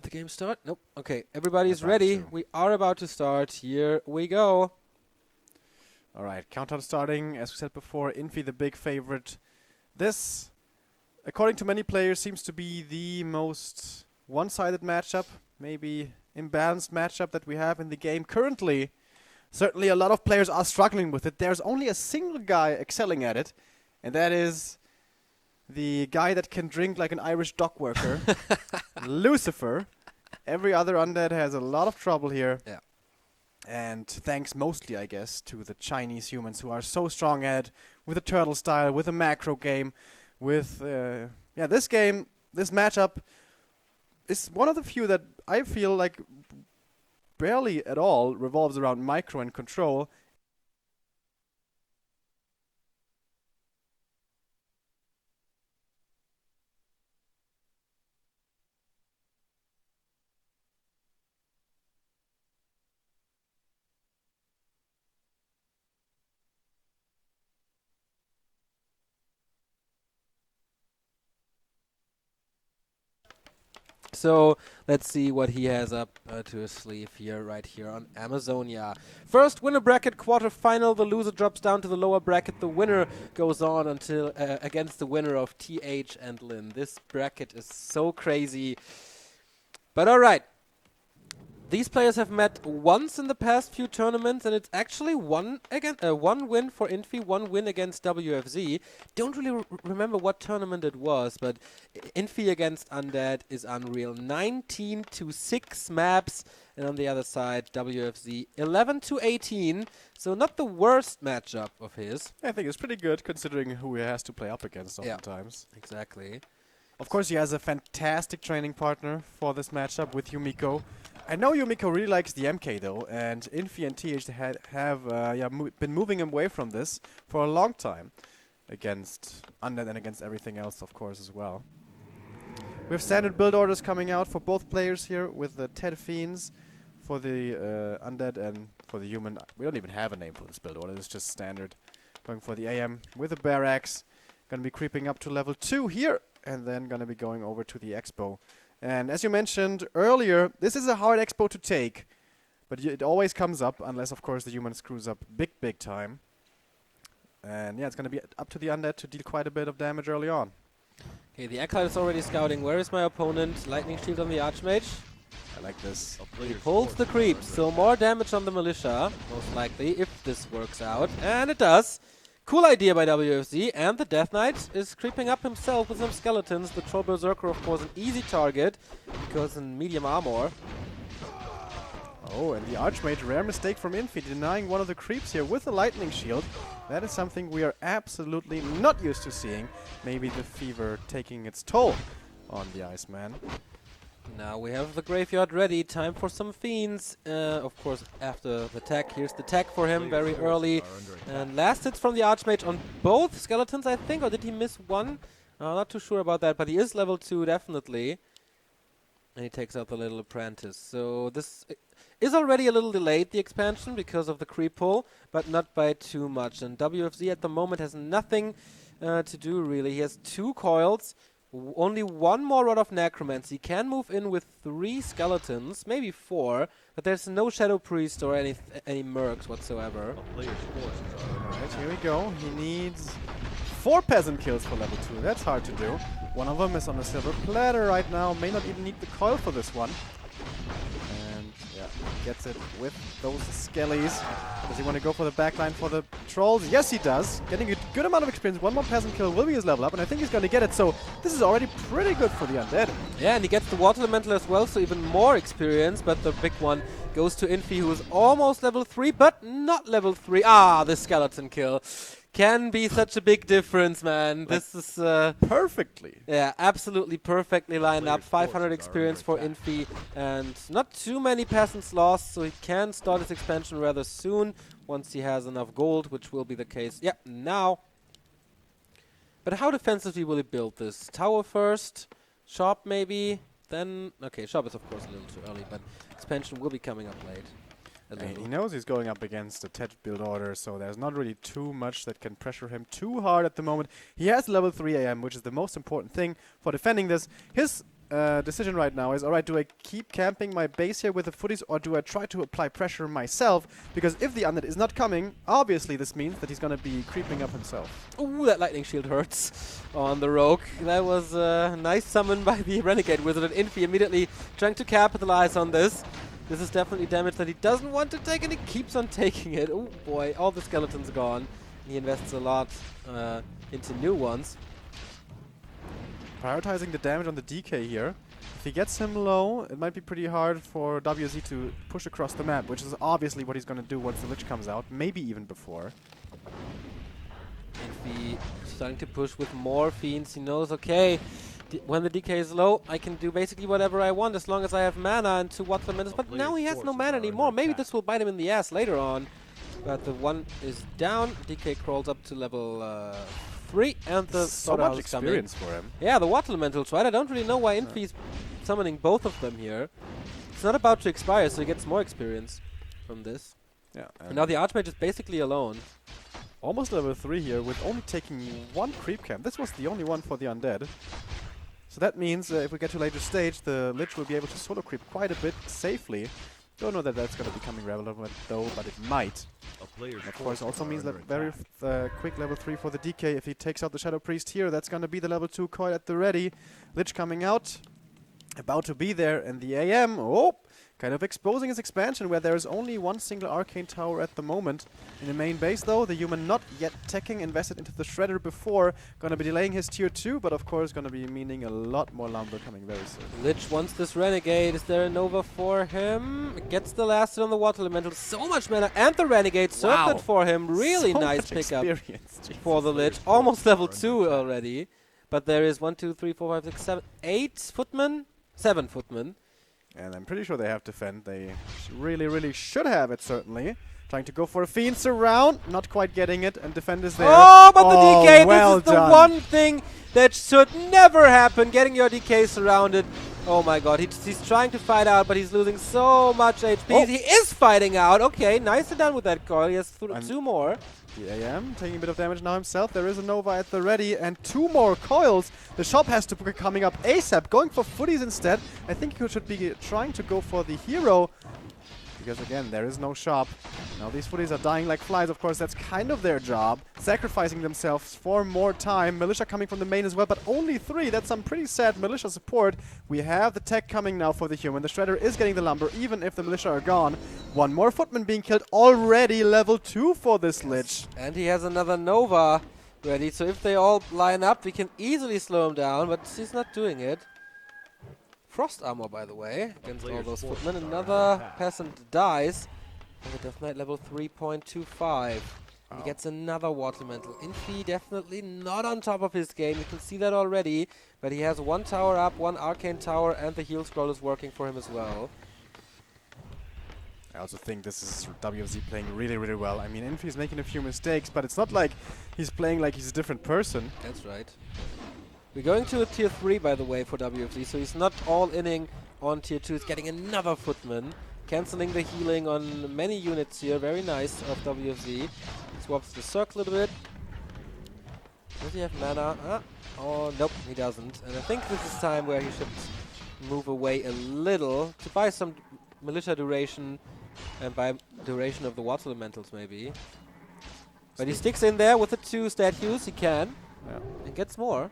the game start? Nope. Okay, everybody's ready. We are about to start. Here we go. All right, countdown starting. As we said before, Infi the big favorite. This, according to many players, seems to be the most one-sided matchup, maybe imbalanced matchup that we have in the game currently. Certainly a lot of players are struggling with it. There's only a single guy excelling at it, and that is the guy that can drink like an Irish dock worker, Lucifer. Every other undead has a lot of trouble here. Yeah. And thanks mostly, I guess, to the Chinese humans who are so strong at it, with the turtle style, with the macro game, with, this game, this matchup is one of the few that I feel like barely at all revolves around micro and control. So let's see what he has up to his sleeve here, right here on Amazonia. First winner bracket quarterfinal. The loser drops down to the lower bracket. The winner goes on until against the winner of TH and Lin. This bracket is so crazy. But all right. These players have met once in the past few tournaments, and it's actually one win for Infi, one win against WFZ. Don't really remember what tournament it was, but Infi against Undead is unreal. 19-6 maps, and on the other side, WFZ 11-18. So not the worst matchup of his. I think it's pretty good considering who he has to play up against oftentimes. Yeah, exactly. Of course, he has a fantastic training partner for this matchup with Yumiko. I know Yumiko really likes the MK though, and Infi and TH have been moving away from this for a long time against Undead and against everything else, of course, as well. We have standard build orders coming out for both players here with the Ted Fiends for the Undead and for the human. We don't even have a name for this build order, it's just standard. Going for the AM with the Bear Axe. Gonna be creeping up to level 2 here, and then gonna be going over to the Expo. And as you mentioned earlier, this is a hard expo to take, but it always comes up, unless, of course, the human screws up big time. And yeah, it's going to be up to the Undead to deal quite a bit of damage early on. Okay, the Acolyte is already scouting. Where is my opponent? Lightning Shield on the Archmage. I like this. He pulls the creeps, so more damage on the Militia, most likely, if this works out. And it does. Cool idea by WFZ, and the Death Knight is creeping up himself with some skeletons. The Troll Berserker, of course, an easy target, because in medium armor. Oh, and the Archmage, rare mistake from Infi, denying one of the creeps here with a Lightning Shield. That is something we are absolutely not used to seeing. Maybe the fever taking its toll on the Iceman. Now we have the graveyard ready. Time for some fiends. Of course, after the tech. Here's the tech for him very early. And last hits from the Archmage on both skeletons, I think. Or did he miss one? I'm not too sure about that. But he is level 2, definitely. And he takes out the little apprentice. So this is already a little delayed, the expansion, because of the creep pull. But not by too much. And WFZ at the moment has nothing to do, really. He has 2 coils. Only one more Rod of Necromancy. He can move in with 3 skeletons, maybe 4, but there's no Shadow Priest or any mercs whatsoever. Alright, here we go. He needs 4 peasant kills for level 2. That's hard to do. One of them is on a silver platter right now. May not even need the coil for this one. And yeah, gets it with those skellies. Does he want to go for the backline for the trolls? Yes, he does. Getting a good amount of experience. One more peasant kill will be his level up, and I think he's going to get it. So this is already pretty good for the Undead. Yeah, and he gets the Water Elemental as well, so even more experience. But the big one goes to Infi, who is almost level 3, but not level 3. Ah, the skeleton kill. Can be such a big difference, man. Like this is perfectly. Yeah, absolutely perfectly lined up. 500 experience for Infi, and not too many peasants lost, so he can start his expansion rather soon once he has enough gold, which will be the case. Yeah, now. But how defensively will he build this? Tower first, shop maybe, then okay, shop is of course a little too early, but expansion will be coming up late. He knows he's going up against a TED build order, so there's not really too much that can pressure him too hard at the moment. He has level 3 AM, which is the most important thing for defending this. His decision right now is, alright, do I keep camping my base here with the footies, or do I try to apply pressure myself? Because if the undead is not coming, obviously this means that he's going to be creeping up himself. Ooh, that lightning shield hurts on the rogue. That was a nice summon by the Renegade Wizard, and Infi immediately trying to capitalize on this. This is definitely damage that he doesn't want to take, and he keeps on taking it. Oh boy, all the skeletons gone. He invests a lot into new ones. Prioritizing the damage on the DK here. If he gets him low, it might be pretty hard for WFZ to push across the map, which is obviously what he's going to do once the Lich comes out, maybe even before. Infi starting to push with more fiends. He knows, okay, when the DK is low, I can do basically whatever I want as long as I have mana and 2 watt minutes. But now he has no mana anymore. Maybe this will bite him in the ass later on. But the one is down. DK crawls up to level 3, and the so much experience for him. Yeah, the water elementals, right? I don't really know why Infi's summoning both of them here. It's not about to expire, so he gets more experience from this. Yeah. And now the Archmage is basically alone. Almost level 3 here, with only taking 1 creep camp. This was the only one for the undead. So that means if we get to later stage, the Lich will be able to solo creep quite a bit safely. Don't know that that's going to be coming relevant though, but it might. Of course, also means that very quick level 3 for the DK. If he takes out the Shadow Priest here, that's going to be the level 2 coil at the ready. Lich coming out, about to be there, and the AM, kind of exposing his expansion, where there is only 1 single arcane tower at the moment. In the main base though, the human not yet teching, invested into the Shredder before, gonna be delaying his tier 2, but of course gonna be meaning a lot more lumber coming very soon. Lich wants this Renegade. Is there a Nova for him? Gets the last hit on the Water Elemental. So much mana, and the Renegade circlet for him. Really so nice much pickup experience. for the Lich. Almost level 2 already. But there is 1, 2, 3, 4, 5, 6, 7, 8 footmen? 7 footmen. And I'm pretty sure they have defend. They really should have it, certainly. Trying to go for a fiend surround, not quite getting it, and defend is there. Oh, but the DK, well this is done. the one thing that should never happen, getting your DK surrounded. Oh my god, he's trying to fight out, but he's losing so much HP. Oh. He is fighting out. Okay, nicely done with that coil. He has 2 more. The AM taking a bit of damage now himself. There is a Nova at the ready and 2 more coils. The shop has to be coming up ASAP, going for footies instead. I think he should be trying to go for the hero, because again, there is no shop. Now these footies are dying like flies. Of course, that's kind of their job, sacrificing themselves for more time. Militia coming from the main as well, but only 3. That's some pretty sad militia support. We have the tech coming now for the human. The Shredder is getting the lumber, even if the militia are gone. 1 more footman being killed, already level 2 for this Lich. And he has another Nova ready, so if they all line up, we can easily slow him down, but he's not doing it. Frost armor, by the way, against all those footmen. Another peasant dies. And the Death Knight level 3.25. He gets another Water Elemental. Infi definitely not on top of his game. You can see that already. But he has 1 tower up, 1 arcane tower, and the heal scroll is working for him as well. I also think this is WFZ playing really well. I mean, Infi is making a few mistakes, but it's not like he's playing like he's a different person. That's right. We're going to a tier 3, by the way, for WFZ, so he's not all-inning on tier 2. He's getting another footman, cancelling the healing on many units here. Very nice of WFZ. Swaps the circle a little bit. Does he have mana? Oh, nope, he doesn't. And I think this is time where he should move away a little to buy some militia duration, and by duration of the water elementals, maybe. But he sticks in there with the 2 statues. He can. Yeah. And gets more.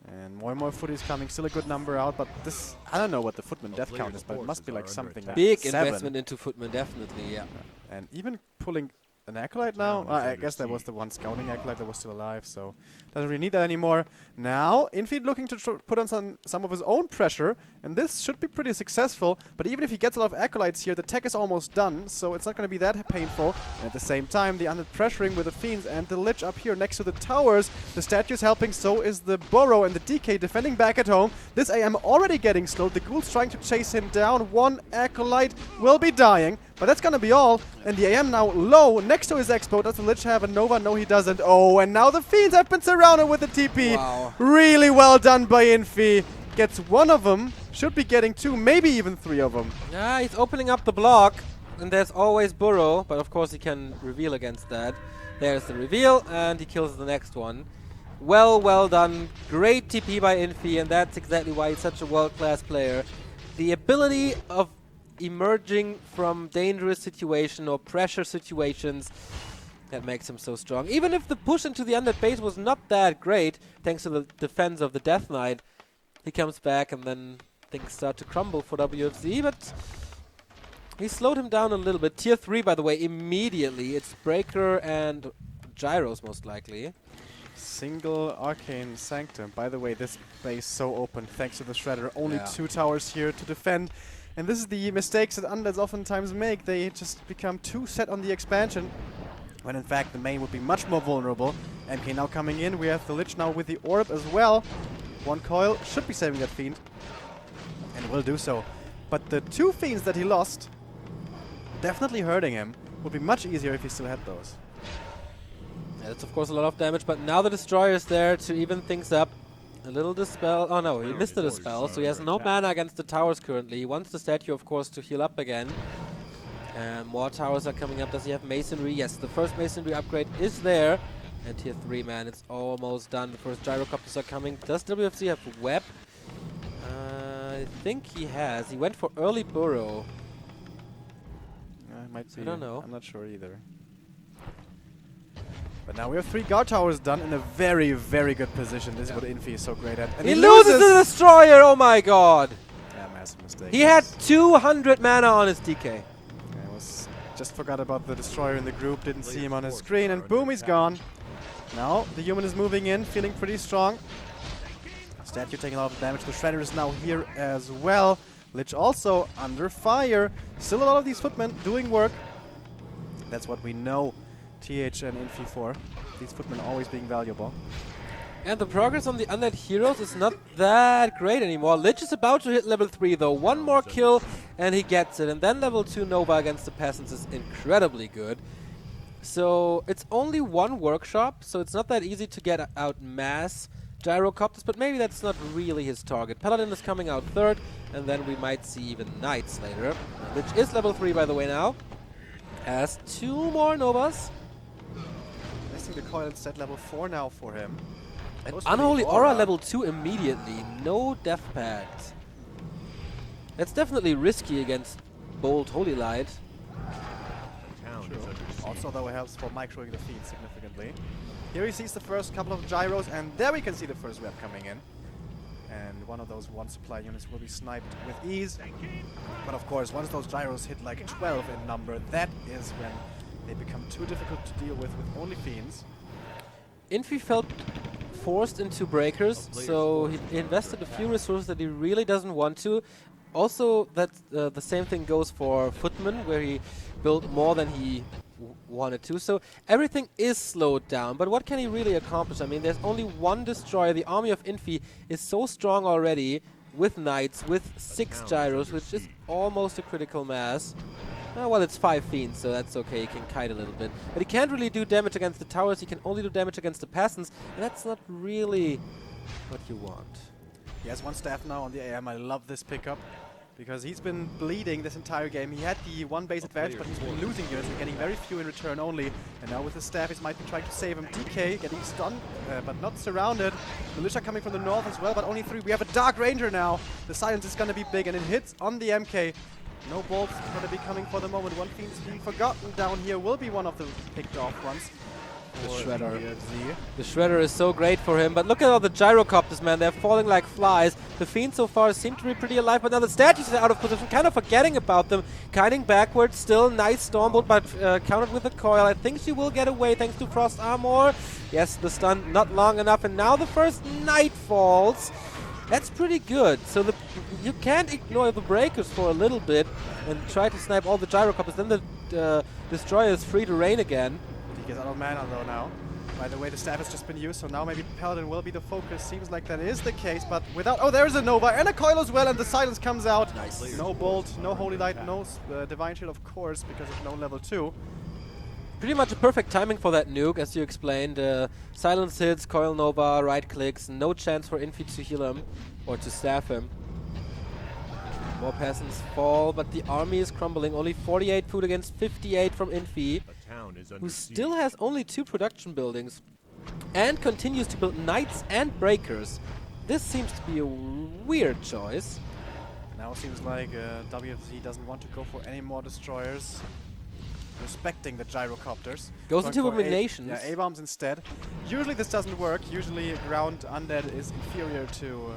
And more footies coming, still a good number out, but this, I don't know what the footman death count is, but it must be like something like big 7. investment into footman, definitely, yeah. And even pulling an Acolyte now? I guess that was the one scouting Acolyte that was still alive, so doesn't really need that anymore. Now, Infi looking to put on some of his own pressure, and this should be pretty successful, but even if he gets a lot of Acolytes here, the tech is almost done, so it's not going to be that painful. And at the same time, the Undead pressuring with the Fiends and the Lich up here next to the towers. The statues helping, so is the Burrow and the DK defending back at home. This AM already getting slowed. The Ghouls trying to chase him down. One Acolyte will be dying, but that's going to be all. And the AM now low next to his Expo. Does the Lich have a Nova? No, he doesn't. Oh, and now the Fiends have been surrounded with the TP. Wow. Really well done by Infi. Gets 1 of them. Should be getting 2, maybe even 3 of them. Yeah, he's opening up the block. And there's always Burrow, but of course he can reveal against that. There's the reveal, and he kills the next one. Well done. Great TP by Infi, and that's exactly why he's such a world-class player. The ability of emerging from dangerous situation or pressure situations, that makes him so strong. Even if the push into the undead base was not that great, thanks to the defense of the Death Knight, he comes back and then things start to crumble for WFZ, but he slowed him down a little bit. Tier 3, by the way, immediately. It's Breaker and Gyros, most likely. Single Arcane Sanctum. By the way, this base so open thanks to the Shredder. Only 2 towers here to defend. And this is the mistakes that undeads oftentimes make. They just become too set on the expansion, when in fact the main would be much more vulnerable. MK now coming in. We have the Lich now with the Orb as well. 1 coil should be saving that Fiend, and will do so. But the 2 Fiends that he lost, definitely hurting him. Would be much easier if he still had those. Yeah, that's of course a lot of damage, but now the Destroyer is there to even things up. A little Dispel. Oh no, he missed the Dispel, so he has no mana against the towers currently. He wants the statue, of course, to heal up again. And more towers are coming up. Does he have Masonry? Yes, the first Masonry upgrade is there. And tier 3, man, it's almost done. The first Gyrocopters are coming. Does WFZ have Web? I think he has. He went for early Burrow. Might be. I don't know. I'm not sure either. But now we have 3 guard towers done in a very, very good position. This is what Infi is so great at. And he loses the Destroyer! Oh my god! Yeah, massive mistake. He had 200 mana on his DK. I was just forgot about the Destroyer in the group, didn't see him on his screen, and boom, he's gone. Now the human is moving in, feeling pretty strong. Statue taking a lot of damage. The Shredder is now here as well. Lich also under fire. Still a lot of these footmen doing work. That's what we know TH and Infi for. These footmen always being valuable. And the progress on the undead heroes is not that great anymore. Lich is about to hit level 3 though. 1 more kill and he gets it. And then level 2 Nova against the peasants is incredibly good. So it's only 1 workshop, so it's not that easy to get out mass Gyrocopters, but maybe that's not really his target. Paladin is coming out 3rd, and then we might see even Knights later. Lich is level 3 by the way now. Has 2 more Novas. I think the coil instead level 4 now for him. And Unholy Aura level 2 immediately. No Death Pact. That's definitely risky against Bold Holy Light. Also, though, it helps for microing the feed significantly. Here he sees the first couple of gyros, and there we can see the first web coming in. And one of those 1 supply units will be sniped with ease. But of course, once those gyros hit like 12 in number, that is when they become too difficult to deal with only fiends. Infi felt forced into breakers, so he invested a few resources that he really doesn't want to. Also, that the same thing goes for Footman, where he built more than he wanted to. So everything is slowed down, but what can he really accomplish? I mean, there's only 1 destroyer. The army of Infi is so strong already, with knights, with 6 gyros, which is almost a critical mass. Well, it's 5 fiends, so that's okay. He can kite a little bit. But he can't really do damage against the towers. He can only do damage against the peasants, and that's not really what you want. He has 1 staff now on the AM. I love this pickup, because he's been bleeding this entire game. He had the 1 base advantage, but he's been losing units and getting very few in return only. And now with the staff, he might be trying to save him. DK getting stunned, but not surrounded. Militia coming from the north as well, but only 3. We have a Dark Ranger now. The silence is going to be big, and it hits on the MK. No bolts going to be coming for the moment. 1 fiend is being forgotten down here. Will be one of the picked off ones. The Shredder. The Shredder is so great for him, but look at all the Gyrocopters, man. They're falling like flies. The Fiends so far seem to be pretty alive, but now the statues are out of position, kind of forgetting about them. Kiting backwards, still nice Stormbolt, but countered with a coil. I think she will get away thanks to Frost Armor. Yes, the stun not long enough, and now the first Knight falls. That's pretty good. So you can't ignore the breakers for a little bit and try to snipe all the Gyrocopters. Then the Destroyer is free to rain again. He gets out of mana though now. By the way, the staff has just been used, so now maybe Paladin will be the focus. Seems like that is the case, but without... Oh, there's a Nova and a coil as well, and the silence comes out. Nice. No Bolt, no Holy Light, no Divine Shield, of course, because of no level 2. Pretty much a perfect timing for that nuke, as you explained. Silence hits, coil Nova, right clicks, no chance for Infi to heal him or to staff him. More peasants fall, but the army is crumbling. Only 48 food against 58 from Infi, who still has only 2 production buildings. and continues to build Knights and Breakers. This seems to be a weird choice. Now it seems like WFZ doesn't want to go for any more destroyers. Respecting the gyrocopters. Goes Going into for Abominations. Yeah, A-bombs instead. Usually this doesn't work. Usually ground undead is inferior to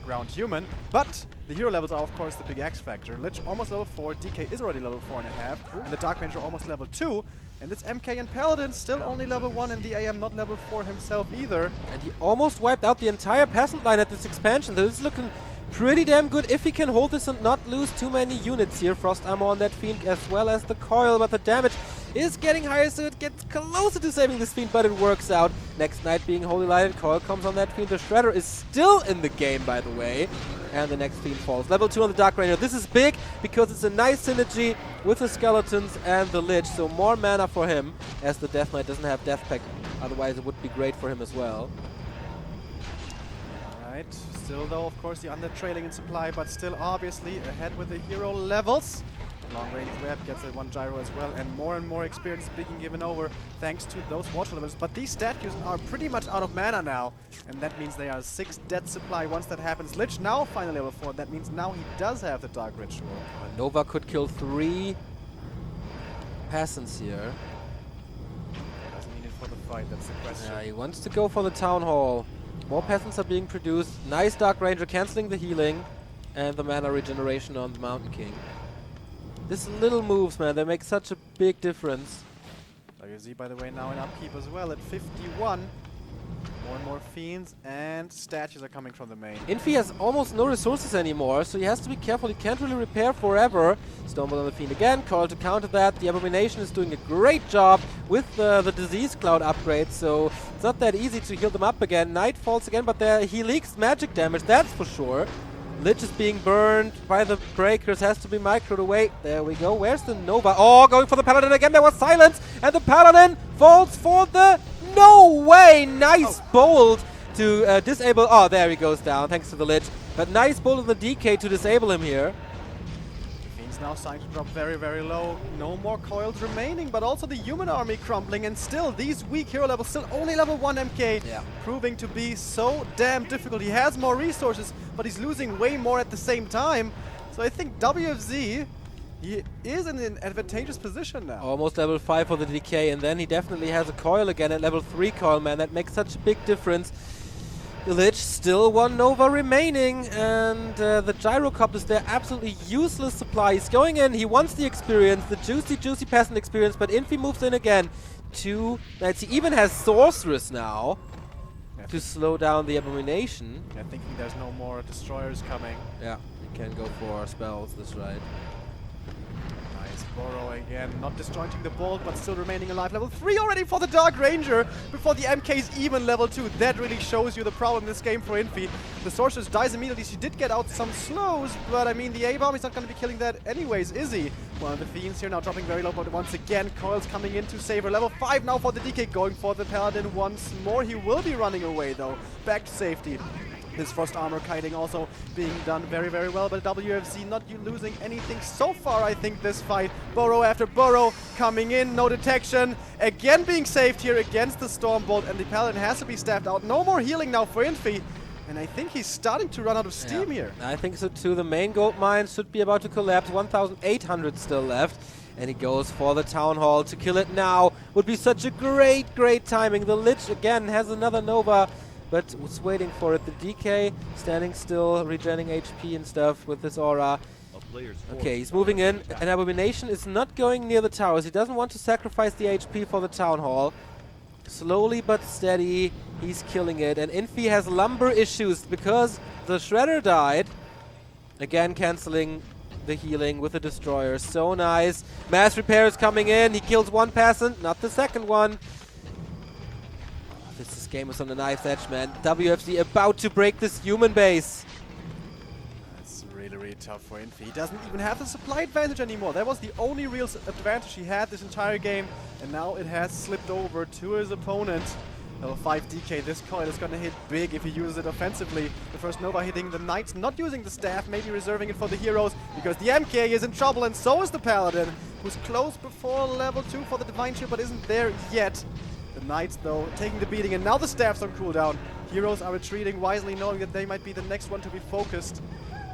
ground human. But the hero levels are of course the big X factor. Lich almost level 4, DK is already level 4.5, and the Dark Ranger almost level 2. And this MK and Paladin still only level 1, and the AM not level 4 himself either. And he almost wiped out the entire peasant line at this expansion. So this is looking pretty damn good if he can hold this and not lose too many units here. Frost armor on that Fiend as well as the coil, but the damage is getting higher, so it gets closer to saving this Fiend, but it works out. Next Knight being Holy Lighted, coil comes on that Fiend. The Shredder is still in the game, by the way. And the next Fiend falls. Level 2 on the Dark Ranger. This is big because it's a nice synergy with the Skeletons and the Lich, so more mana for him, as the Death Knight doesn't have Death Pact. Otherwise it would be great for him as well. Alright, still though of course the undead trailing in supply, but still obviously ahead with the hero levels. Long range web gets a 1 gyro as well, and more experience being given over thanks to those water levels. But these statues are pretty much out of mana now, and that means they are 6 dead supply once that happens. Lich now finally level 4, that means now he does have the Dark Ritual. Nova could kill 3 peasants here. Doesn't need it for the fight, that's the question. Yeah, he wants to go for the Town Hall. More peasants are being produced. Nice Dark Ranger cancelling the healing and the mana regeneration on the Mountain King. These little moves, man, they make such a big difference. WFZ, by the way, now in upkeep as well at 51. More and more Fiends and statues are coming from the main. Infi has almost no resources anymore, so he has to be careful. He can't really repair forever. Stormbolt on the Fiend again. Coil to counter that. The Abomination is doing a great job with the Disease Cloud upgrade, so it's not that easy to heal them up again. Knight falls again, but he leaks magic damage, that's for sure. Lich is being burned by the Breakers, has to be microed away. There we go. Where's the Nova? Oh, going for the Paladin again. There was silence, and the Paladin falls for the... No way! Nice bolt to disable... Oh, there he goes down, thanks to the Lich. But nice bolt on the DK to disable him here. Fiend's now starting to drop very low. No more coils remaining, but also the human army crumbling, and still these weak hero levels, still only level 1 MK, proving to be so damn difficult. He has more resources, but he's losing way more at the same time. So I think WFZ, he is in an advantageous position now. Almost level 5 for the DK, and then he definitely has a coil again at level 3 coil, man. That makes such a big difference. The Lich still 1 Nova remaining, and the Gyrocopters, they're absolutely useless supply. He's going in, he wants the experience, the juicy peasant experience, but Infi moves in again. 2 Knights. He even has Sorceress now to slow down the Abomination. Yeah, thinking there's no more destroyers coming. Yeah, he can go for spells, that's right. Nice Burrow again, not disjointing the bolt, but still remaining alive. Level 3 already for the Dark Ranger, before the MK's even level 2. That really shows you the problem in this game for Infi. The Sorceress dies immediately. She did get out some slows, but I mean, the A-bomb is not going to be killing that anyways, is he? One of the Fiends here now dropping very low, but once again, Coil's coming in to save her. Level 5 now for the DK, going for the Paladin once more. He will be running away though, back to safety. This Frost armor kiting also being done very well, but WFZ not losing anything so far, I think, this fight. Burrow after Burrow coming in, no detection. Again being saved here against the Stormbolt, and the Paladin has to be staffed out. No more healing now for Infi, and I think he's starting to run out of steam here. I think so too. The main gold mine should be about to collapse. 1,800 still left. And he goes for the Town Hall to kill it now. Would be such a great timing. The Lich again has another Nova, but was waiting for it. The DK standing still, regenerating HP and stuff with this aura. Okay, he's moving in. An Abomination is not going near the towers. He doesn't want to sacrifice the HP for the Town Hall. Slowly but steady, he's killing it. And Infi has lumber issues because the Shredder died. Again, cancelling the healing with the Destroyer. So nice. Mass repair is coming in. He kills 1 peasant, not the second one. This game is on the knife's edge, man. WFZ about to break this human base. That's really tough for Infi. He doesn't even have the supply advantage anymore. That was the only real advantage he had this entire game, and now it has slipped over to his opponent. Level 5 DK, this coil is gonna hit big if he uses it offensively. The first Nova hitting the Knights, not using the staff, maybe reserving it for the heroes, because the MK is in trouble, and so is the Paladin, who's close before level 2 for the Divine Shield, but isn't there yet. The Knights, though, taking the beating, and now the staff's on cooldown. Heroes are retreating wisely, knowing that they might be the next one to be focused.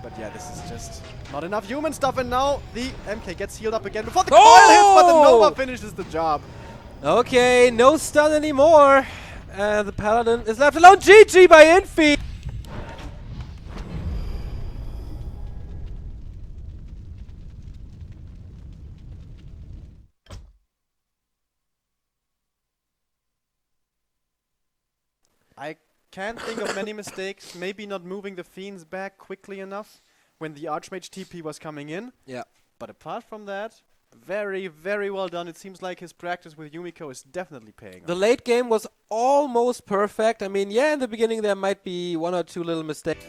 But yeah, this is just not enough human stuff, and now the MK gets healed up again before the coil hits, but the Nova finishes the job. Okay, no stun anymore. The Paladin is left alone. GG by Infi. I can't think of many mistakes. Maybe not moving the Fiends back quickly enough when the Archmage TP was coming in. Yeah. But apart from that, very, very well done. It seems like his practice with Yumiko is definitely paying off. The late game was almost perfect. I mean, yeah, in the beginning there might be one or two little mistakes.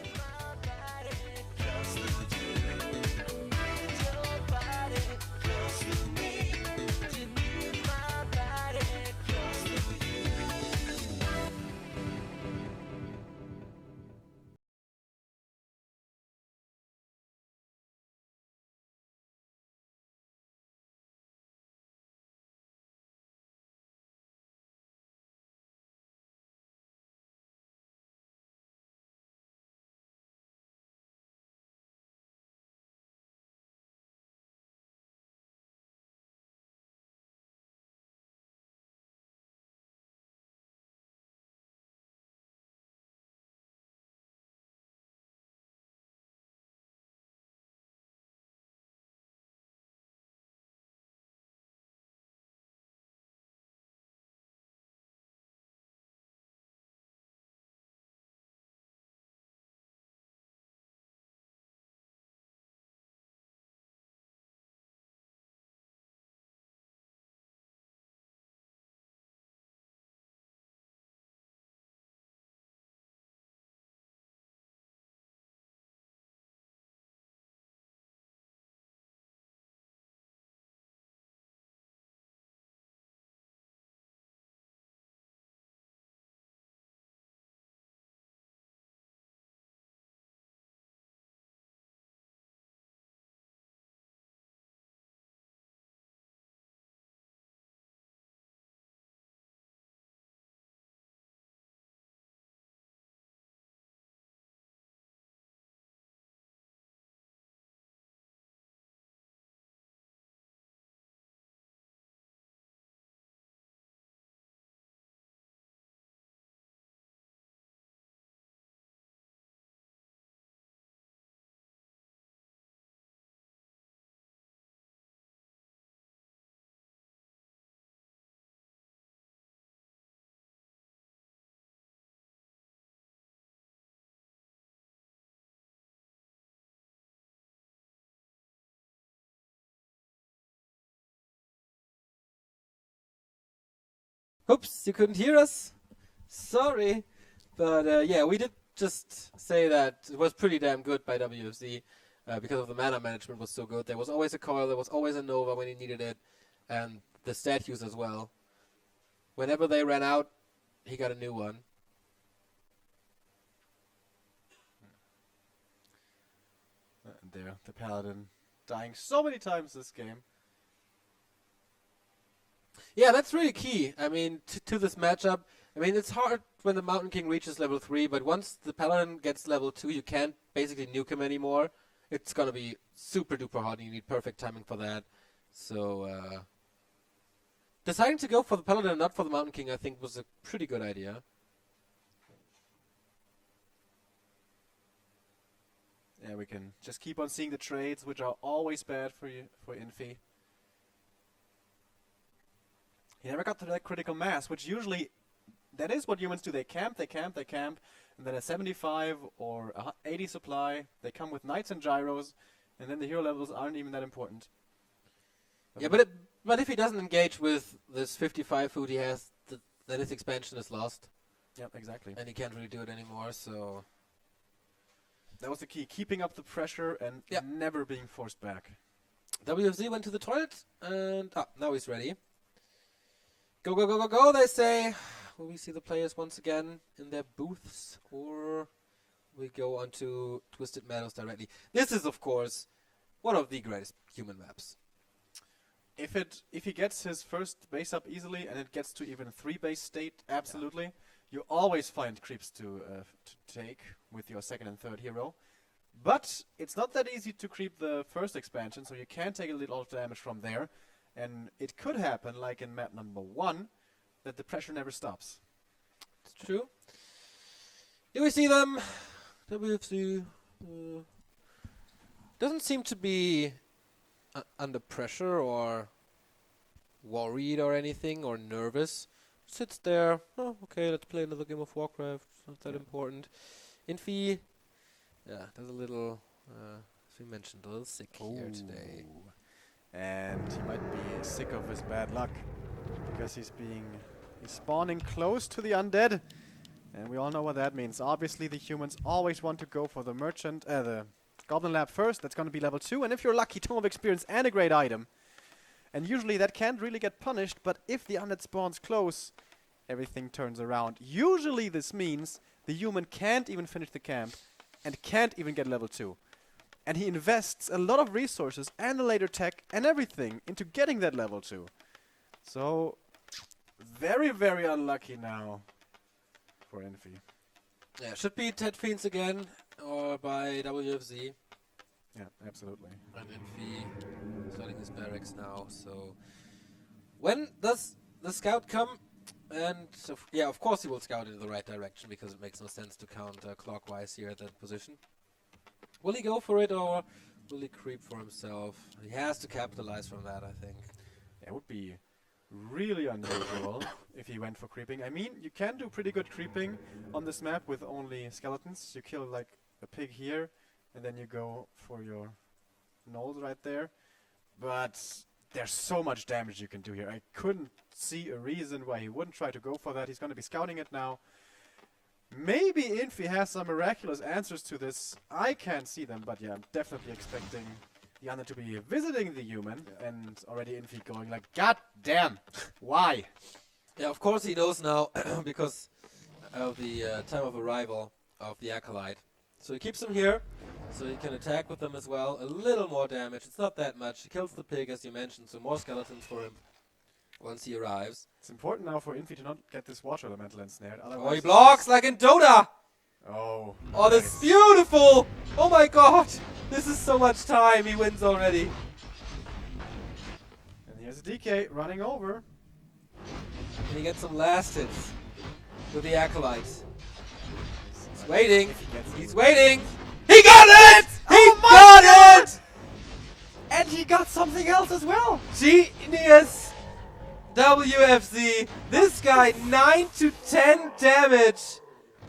Oops, you couldn't hear us? Sorry. But yeah, we did just say that it was pretty damn good by WFZ because of the mana management was so good. There was always a coil, there was always a Nova when he needed it, and the statues as well. Whenever they ran out, he got a new one. There, the Paladin dying so many times this game. Yeah, that's really key. I mean, to this matchup. I mean, it's hard when the Mountain King reaches level 3, but once the Paladin gets level 2, you can't basically nuke him anymore. It's gonna be super duper hard, and you need perfect timing for that. So, deciding to go for the Paladin and not for the Mountain King, I think, was a pretty good idea. Yeah, we can just keep on seeing the trades, which are always bad for Infi. He never got to that critical mass, which usually, that is what humans do. They camp, and then a 75 or a 80 supply, they come with Knights and Gyros, and then the hero levels aren't even that important. Yeah, but if he doesn't engage with this 55 food he has, then his expansion is lost. Yep, exactly. And he can't really do it anymore, so... That was the key, keeping up the pressure and never being forced back. WFZ went to the toilet, and now he's ready. Go, go, go, go, go, they say. Will we see the players once again in their booths, or we go on to Twisted Meadows directly? This is, of course, one of the greatest human maps. If he gets his first base up easily and it gets to even 3 base state, absolutely, you always find creeps to take with your second and third hero. But it's not that easy to creep the first expansion, so you can take a little damage from there. And it could happen, like in map number 1, that the pressure never stops. It's true. Here we see them. WFZ doesn't seem to be under pressure or worried or anything or nervous. Sits there. Oh, okay, let's play another game of Warcraft. It's not that important. Infi, does a little, as we mentioned, a little sick here today. And he might be sick of his bad luck because he's spawning close to the undead, and we all know what that means. Obviously, the humans always want to go for the merchant, the Goblin Lab first. That's going to be level 2, and if you're lucky, Tome of Experience and a great item. And usually that can't really get punished, but if the undead spawns close, everything turns around. Usually this means the human can't even finish the camp and can't even get level 2. And he invests a lot of resources and the later tech and everything into getting that level 2. So, very, very unlucky now for Infi. Yeah, should be Ted Fiends again, or by WFZ. Yeah, absolutely. And Infi starting his barracks now, so... When does the scout come? And, of course he will scout in the right direction, because it makes no sense to counter clockwise here at that position. Will he go for it, or will he creep for himself? He has to capitalize from that, I think. It would be really unusual if he went for creeping. I mean, you can do pretty good creeping on this map with only skeletons. You kill like a pig here, and then you go for your gnolls right there. But there's so much damage you can do here. I couldn't see a reason why he wouldn't try to go for that. He's going to be scouting it now. Maybe Infi has some miraculous answers to this. I can't see them, but yeah, I'm definitely expecting the Anna to be visiting the human, and already Infi going like, God damn, why? Yeah, of course he knows now, because of the time of arrival of the Acolyte. So he keeps him here, so he can attack with them as well. A little more damage, it's not that much. He kills the pig, as you mentioned, so more skeletons for him once he arrives. It's important now for Infi to not get this water elemental ensnared. Oh, he blocks like in Dota! Oh. Oh, this is beautiful! Oh my god! This is so much time, he wins already. And here's a DK running over. And he gets some last hits with the Acolyte. He's waiting. He's waiting. He got it! He got it! And he got something else as well! Genius! WFZ. This guy, 9 to 10 damage.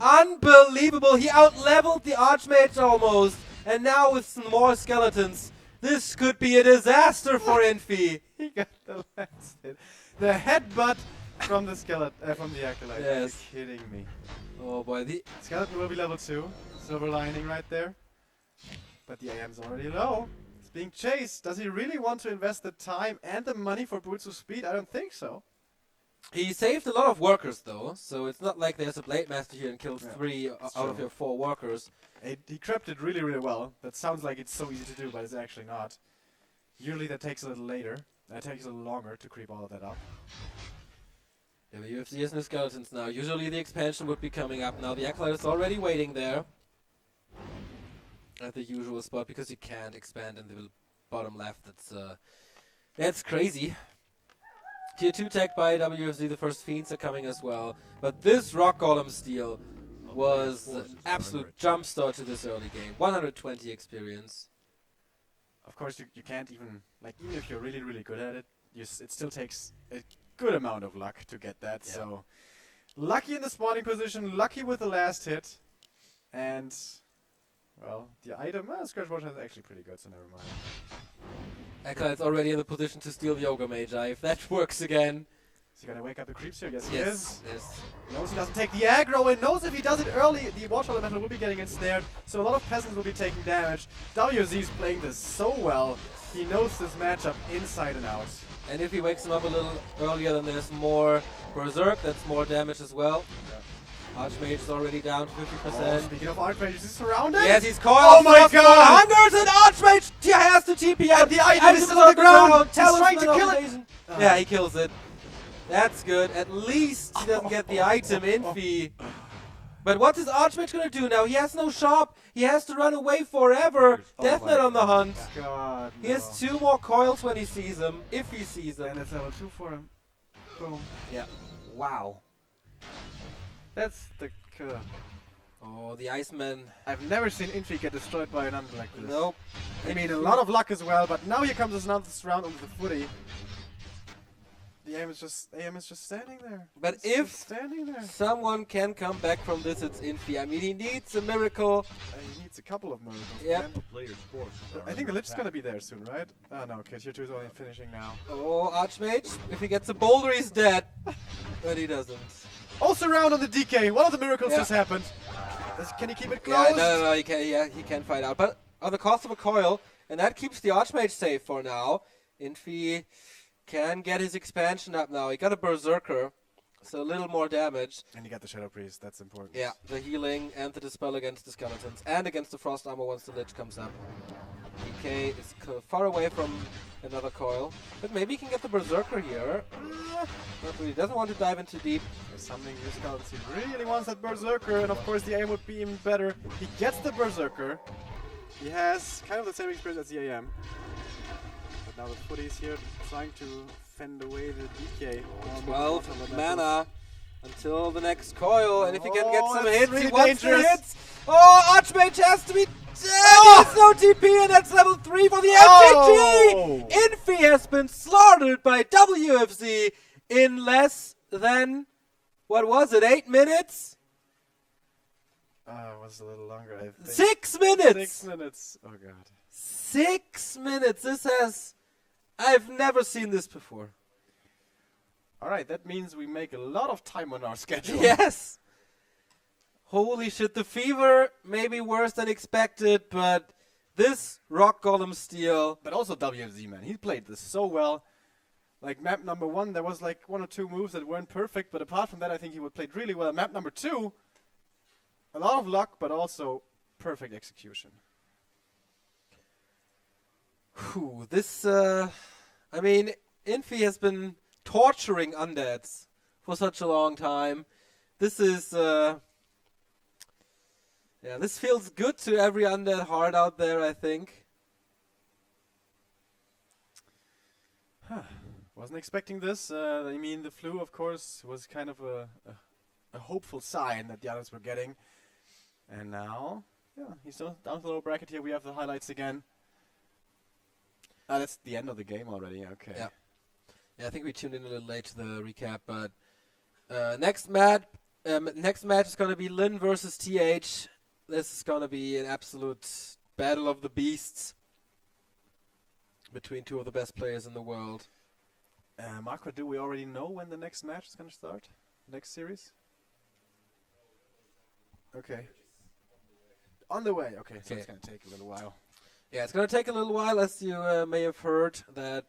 Unbelievable. He out-leveled the Archmage almost. And now with some more skeletons, this could be a disaster for Infi. He got the last hit. The headbutt from the skeleton, from the Acolyte. Yes. Are you kidding me? Oh boy, the Skeleton will be level 2. Silver lining right there. But the AM's already low. It's being chased. Does he really want to invest the time and the money for Boots' speed? I don't think so. He saved a lot of workers though, so it's not like there's a Blade Master here and kills 3 out of your 4 workers. He crept it really, really well. That sounds like it's so easy to do, but it's actually not. Usually that takes a little later. That takes a little longer to creep all of that up. Yeah, but UFC has no skeletons now. Usually the expansion would be coming up now. The Acolyte is already waiting there at the usual spot because you can't expand in the bottom left. That's crazy. Tier 2 tech by WFZ, the first Fiends are coming as well. But this Rock Golem steal was an absolute jump start to this early game. 120 experience. Of course, you can't even, like, even if you're really, really good at it, it still takes a good amount of luck to get that. Yeah. So, lucky in the spawning position, lucky with the last hit. And, well, the item, Scratch Watch is actually pretty good, so never mind. Acolyte's already in the position to steal the Ogre Magi, if that works again. Is he gonna wake up the creeps here? Yes, yes, he is. Yes. Knows he doesn't take the aggro, and knows if he does it early, the Water Elemental will be getting ensnared, so a lot of peasants will be taking damage. WZ is playing this so well. He knows this matchup inside and out. And if he wakes him up a little earlier, then there's more Berserk, that's more damage as well. Yeah. Archmage is already down to 50%. Speaking of Archmage, is he surrounded? Yes, he's coiled. Oh my god! Hungers and Archmage has to TP out. And the item is still on the ground. He's trying to kill it. Yeah, he kills it. That's good. At least he doesn't get the item, Infi. But what is Archmage gonna do now? He has no shop. He has to run away forever. Deathnet on the hunt. God, He has 2 more coils when he sees them, if he sees them. And it's level 2 for him. Boom. Yeah. Wow. That's the killer. Oh, the Iceman. I've never seen Infi get destroyed by an under like this. Nope. I mean, a lot of luck as well, but now here comes another round with the footy. The AM is just standing there. But It's if just standing there. someone can come back from this, it's Infi. I mean, he needs a miracle. He needs a couple of miracles. Yep. I think the lift's gonna be there soon, right? Oh no, okay, tier 2 is only finishing now. Oh, Archmage. If he gets a boulder, he's dead. But he doesn't. Also round on the DK. One of the miracles Yeah. just happened. Can he keep it Yeah, closed? no, he can't. Yeah, he can fight out, but on the cost of a coil, and that keeps the Archmage safe for now. Infi can get his expansion up now. He got a Berserker, so a little more damage. And he got the Shadow Priest. That's important. Yeah, the healing and the dispel against the skeletons and against the frost armor once the lich comes up. DK is far away from another coil, but maybe he can get the Berserker here. Not really. Doesn't want to dive in too deep. There's something in your skeletons. He really wants that Berserker, and of course the AM would be even better. He gets the Berserker. He has kind of the same experience as the AM. But now the footy's here trying to fend away the DK. 12 mana until the next coil, and if he can get Oh, some that's hits, really he wants the dangerous. hits. Oh, Archmage has to be dead. There's no TP, and that's level 3 for the MTG. Oh! Infi has been slaughtered by WFZ in less than, what was it, 8 minutes? It was a little longer, I think. 6 minutes. 6 minutes. Oh god. 6 minutes. I've never seen this before. Alright, that means we make a lot of time on our schedule. Yes. Holy shit, the fever may be worse than expected, but this Rock Golem steal. But also WFZ, man. He played this so well. Like map number 1, there was like 1 or 2 moves that weren't perfect, but apart from that, I think he would played really well. Map number 2, a lot of luck, but also perfect execution. Whew, this, I mean, Infi has been torturing undeads for such a long time. This is, yeah, this feels good to every undead heart out there, I think. Wasn't expecting this. I mean, the flu, of course, was kind of a hopeful sign that the others were getting. And now, yeah, he's still down to the low bracket here. We have the highlights again. That's the end of the game already. Okay. Yeah. Yeah, I think we tuned in a little late to the recap, but next match is going to be Lin versus TH. This is going to be an absolute battle of the beasts between 2 of the best players in the world. Marco, do we already know when the next match is going to start? Next series? Okay. On the way. Okay, so it's going to take a little while. Yeah, it's going to take a little while, as you may have heard, that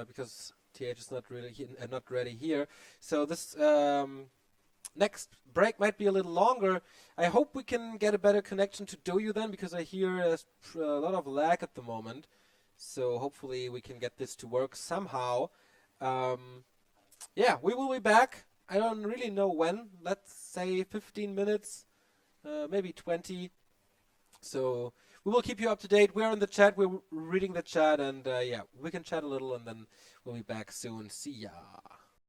because TH is not really not ready here. So this next break might be a little longer. I hope we can get a better connection to Doyu then, because I hear there's a lot of lag at the moment. So hopefully we can get this to work somehow. Yeah, we will be back. I don't really know when. Let's say 15 minutes, maybe 20. So we will keep you up to date. We're in the chat. We're reading the chat, and yeah, we can chat a little, and then we'll be back soon. See ya.